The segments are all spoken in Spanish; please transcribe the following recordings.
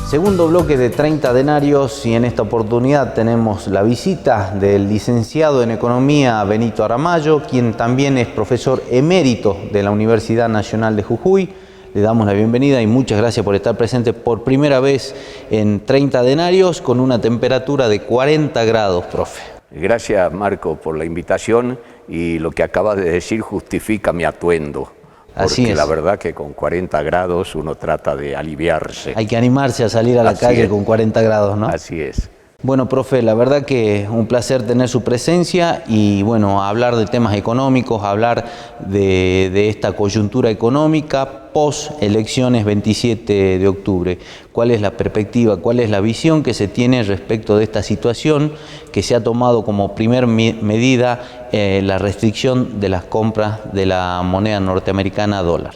Segundo bloque de 30 denarios y en esta oportunidad tenemos la visita del licenciado en Economía Benito Aramayo, quien también es profesor emérito de la Universidad Nacional de Jujuy. Le damos la bienvenida y muchas gracias por estar presente por primera vez en 30 denarios con una temperatura de 40 grados, profe. Gracias, Marco, por la invitación y lo que acabas de decir justifica mi atuendo. Así es. La verdad que con 40 grados uno trata de aliviarse. Hay que animarse a salir a la calle con 40 grados, ¿no? Así es. Bueno, profe, la verdad que un placer tener su presencia y bueno, hablar de temas económicos, hablar de esta coyuntura económica post elecciones 27 de octubre. ¿Cuál es la perspectiva, cuál es la visión que se tiene respecto de esta situación que se ha tomado como primer medida la restricción de las compras de la moneda norteamericana dólar?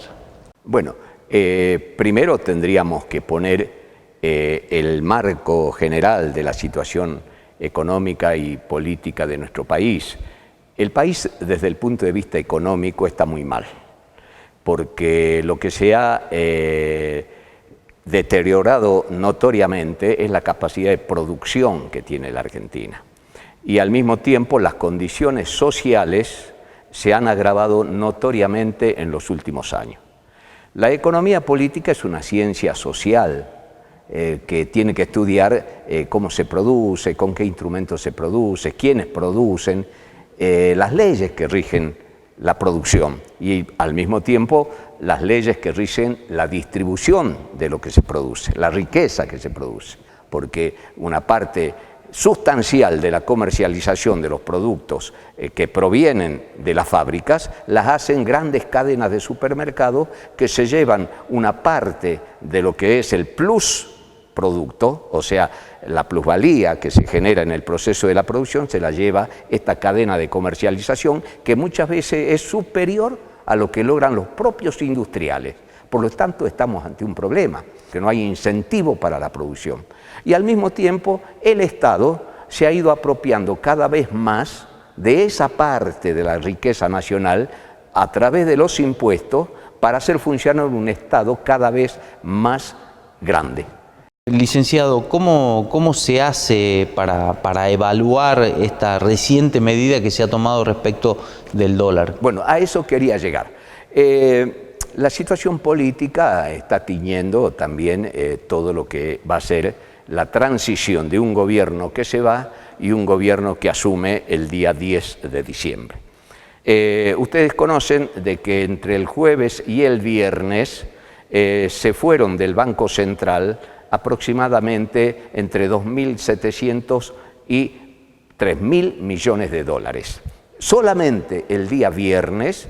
Bueno, primero tendríamos que poner el marco general de la situación económica y política de nuestro país. El país, desde el punto de vista económico, está muy mal, porque lo que se ha deteriorado notoriamente es la capacidad de producción que tiene la Argentina. Y al mismo tiempo las condiciones sociales se han agravado notoriamente en los últimos años. La economía política es una ciencia social que tiene que estudiar cómo se produce, con qué instrumentos se produce, quiénes producen, las leyes que rigen la producción y al mismo tiempo las leyes que rigen la distribución de lo que se produce, la riqueza que se produce, porque una parte sustancial de la comercialización de los productos que provienen de las fábricas las hacen grandes cadenas de supermercados que se llevan una parte de lo que es el plus producto, o sea, la plusvalía que se genera en el proceso de la producción se la lleva esta cadena de comercialización que muchas veces es superior a lo que logran los propios industriales. Por lo tanto, estamos ante un problema, que no hay incentivo para la producción. Y al mismo tiempo, el Estado se ha ido apropiando cada vez más de esa parte de la riqueza nacional a través de los impuestos para hacer funcionar un Estado cada vez más grande. Licenciado, ¿cómo se hace para evaluar esta reciente medida que se ha tomado respecto del dólar? Bueno, a eso quería llegar. La situación política está tiñendo también todo lo que va a ser la transición de un gobierno que se va y un gobierno que asume el día 10 de diciembre. Ustedes conocen de que entre el jueves y el viernes se fueron del Banco Central aproximadamente entre 2.700 y 3.000 millones de dólares. Solamente el día viernes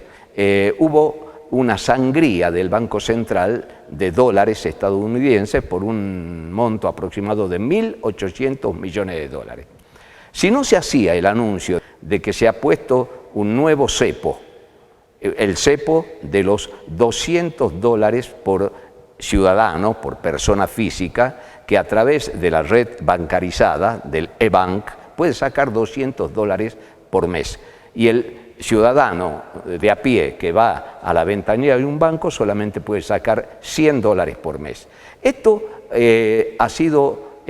hubo una sangría del Banco Central de dólares estadounidenses por un monto aproximado de 1.800 millones de dólares. Si no se hacía el anuncio de que se ha puesto un nuevo cepo, el cepo de los $200 por ciudadano, por persona física, que a través de la red bancarizada, del e-bank, puede sacar $200 por mes. Y el ciudadano de a pie que va a la ventanilla de un banco solamente puede sacar $100 por mes. Esto ha sido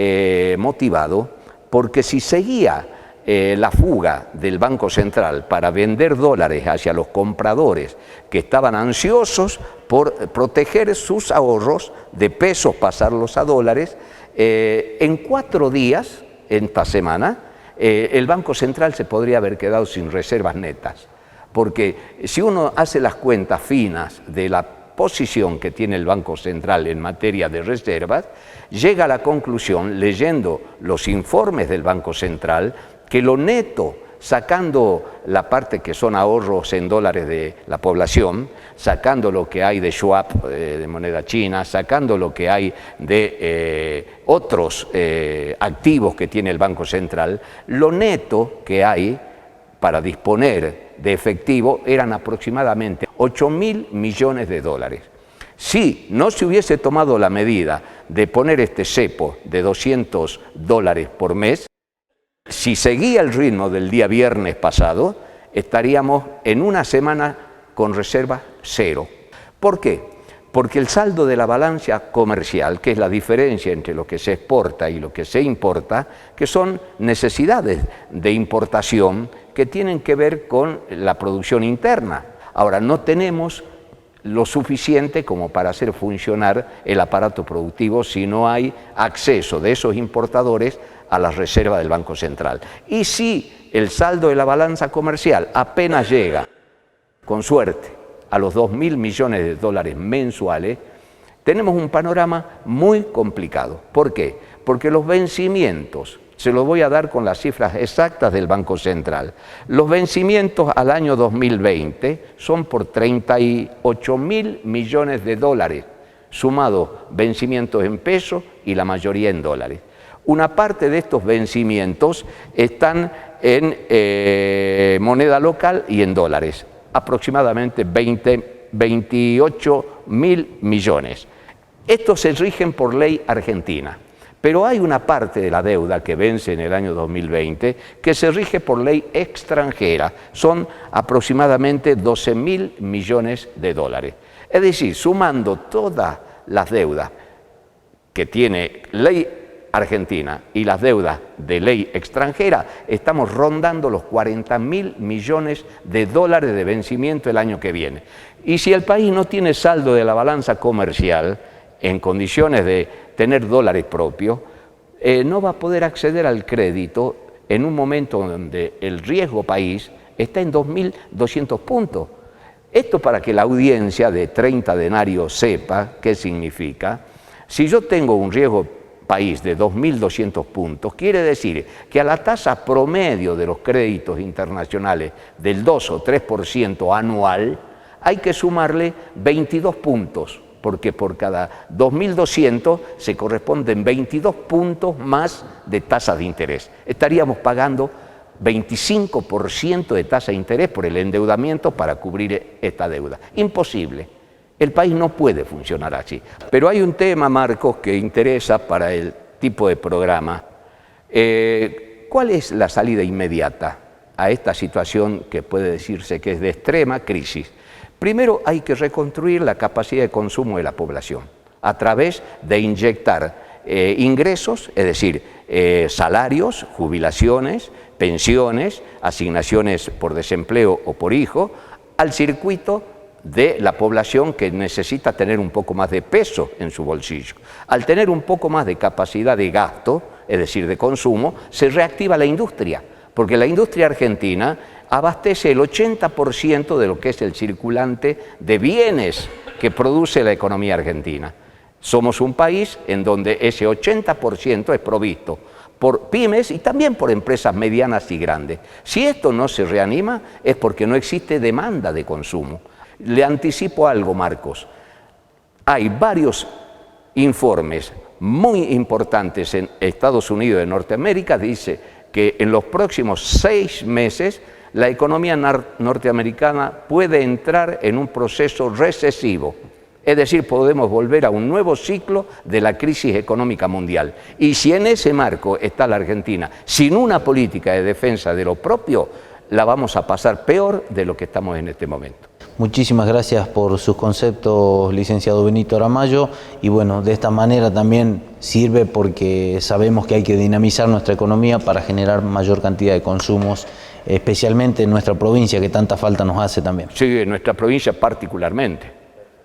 motivado porque si seguía la fuga del Banco Central para vender dólares hacia los compradores que estaban ansiosos por proteger sus ahorros de pesos, pasarlos a dólares, en 4 días, en esta semana, el Banco Central se podría haber quedado sin reservas netas, porque si uno hace las cuentas finas de la posición que tiene el Banco Central en materia de reservas, llega a la conclusión, leyendo los informes del Banco Central, que lo neto, sacando la parte que son ahorros en dólares de la población, sacando lo que hay de Schwab, de moneda china, sacando lo que hay de otros activos que tiene el Banco Central, lo neto que hay para disponer de efectivo eran aproximadamente 8.000 millones de dólares. Si no se hubiese tomado la medida de poner este cepo de $200 por mes, si seguía el ritmo del día viernes pasado, estaríamos en una semana con reserva cero. ¿Por qué? Porque el saldo de la balanza comercial, que es la diferencia entre lo que se exporta y lo que se importa, que son necesidades de importación que tienen que ver con la producción interna. Ahora, no tenemos lo suficiente como para hacer funcionar el aparato productivo si no hay acceso de esos importadores a las reservas del Banco Central. Y si el saldo de la balanza comercial apenas llega, con suerte, a los 2.000 millones de dólares mensuales, tenemos un panorama muy complicado. ¿Por qué? Porque los vencimientos, se los voy a dar con las cifras exactas del Banco Central, los vencimientos al año 2020 son por 38.000 millones de dólares, sumados vencimientos en pesos y la mayoría en dólares. Una parte de estos vencimientos están en moneda local y en dólares, aproximadamente 28.000 millones. Estos se rigen por ley argentina, pero hay una parte de la deuda que vence en el año 2020 que se rige por ley extranjera, son aproximadamente 12.000 millones de dólares. Es decir, sumando todas las deudas que tiene ley argentina y las deudas de ley extranjera, estamos rondando los 40.000 millones de dólares de vencimiento el año que viene. Y si el país no tiene saldo de la balanza comercial en condiciones de tener dólares propios, no va a poder acceder al crédito en un momento donde el riesgo país está en 2.200 puntos. Esto para que la audiencia de 30 denarios sepa qué significa. Si yo tengo un riesgo país de 2.200 puntos, quiere decir que a la tasa promedio de los créditos internacionales del 2 o 3% anual hay que sumarle 22 puntos, porque por cada 2.200 se corresponden 22 puntos más de tasa de interés. Estaríamos pagando 25% de tasa de interés por el endeudamiento para cubrir esta deuda. Imposible. El país no puede funcionar así. Pero hay un tema, Marcos, que interesa para el tipo de programa. ¿Cuál es la salida inmediata a esta situación que puede decirse que es de extrema crisis? Primero hay que reconstruir la capacidad de consumo de la población a través de inyectar ingresos, es decir, salarios, jubilaciones, pensiones, asignaciones por desempleo o por hijo, al circuito de la población que necesita tener un poco más de peso en su bolsillo. Al tener un poco más de capacidad de gasto, es decir, de consumo, se reactiva la industria, porque la industria argentina abastece el 80% de lo que es el circulante de bienes que produce la economía argentina. Somos un país en donde ese 80% es provisto por pymes y también por empresas medianas y grandes. Si esto no se reanima es porque no existe demanda de consumo. Le anticipo algo, Marcos. Hay varios informes muy importantes en Estados Unidos de Norteamérica, dice que en los próximos 6 meses la economía norteamericana puede entrar en un proceso recesivo. Es decir, podemos volver a un nuevo ciclo de la crisis económica mundial. Y si en ese marco está la Argentina, sin una política de defensa de lo propio, la vamos a pasar peor de lo que estamos en este momento. Muchísimas gracias por sus conceptos, licenciado Benito Aramayo, y bueno, de esta manera también sirve porque sabemos que hay que dinamizar nuestra economía para generar mayor cantidad de consumos, especialmente en nuestra provincia, que tanta falta nos hace también. Sí, en nuestra provincia particularmente,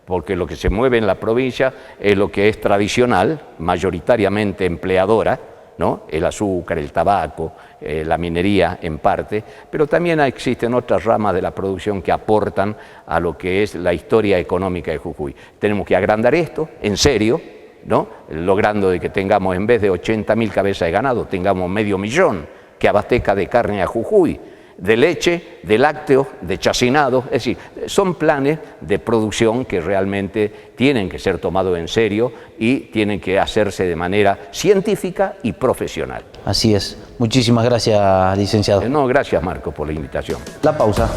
porque lo que se mueve en la provincia es lo que es tradicional, mayoritariamente empleadora, ¿no? El azúcar, el tabaco, la minería en parte, pero también existen otras ramas de la producción que aportan a lo que es la historia económica de Jujuy. Tenemos que agrandar esto, en serio, ¿no? Logrando de que tengamos, en vez de 80.000 cabezas de ganado, tengamos 500.000 que abastezca de carne a Jujuy, de leche, de lácteos, de chacinado. Es decir, son planes de producción que realmente tienen que ser tomados en serio y tienen que hacerse de manera científica y profesional. Así es. Muchísimas gracias, licenciado. No, gracias, Marco, por la invitación. La pausa.